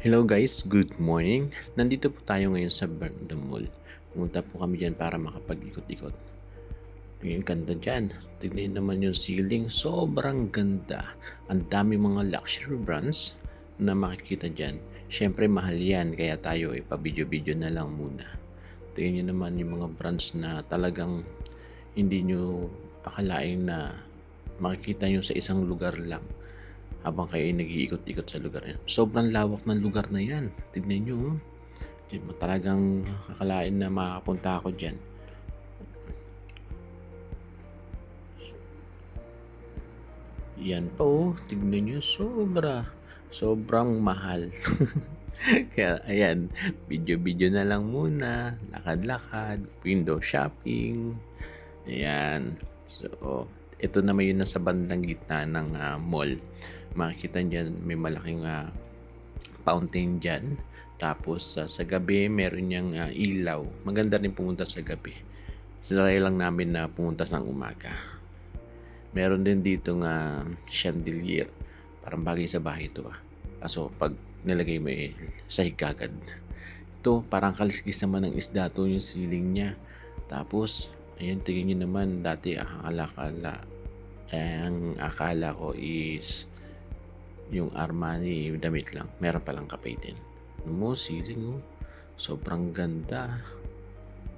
Hello guys, good morning. Nandito po tayo ngayon sa Burnham Mall. Pumunta po kami dyan para makapag-ikot-ikot. Yung ganda dyan. Tignan naman yung ceiling. Sobrang ganda. Ang dami mga luxury brands na makikita dyan. Siyempre mahal yan, kaya tayo pa-video-video na lang muna. Tignan nyo naman yung mga brands na talagang hindi nyo akalain na makikita nyo sa isang lugar lang habang kayo ay nag-iikot-ikot sa lugar yan. Sobrang lawak ng lugar na yan. Tignan nyo. Talagang kakalain na makakapunta ako dyan. Yan po. Tignan nyo. Sobrang mahal. Kaya ayan, video-video na lang muna. Lakad-lakad. Window shopping. Ayan. So, ito naman yun nasa bandang gitna ng mall. Makikita dyan may malaking fountain dyan. Tapos sa gabi meron niyang ilaw. Maganda rin pumunta sa gabi. Sinry lang namin na pumunta sa umaga. Meron din dito nga chandelier. Parang bagay sa bahay ito Kaso pag nilagay mo sahig kagad. Ito parang kaliskis naman ng isda to yung ceiling niya. Tapos ayan, tingin nyo naman, dati ang akala ko is yung Armani damit lang. Meron palang kapay din. Ceiling sobrang ganda.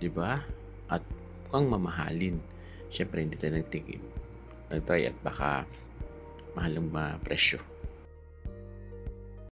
'Di ba? At mukhang mamahalin. Syempre hindi tayo nagtry at baka mahal ang presyo.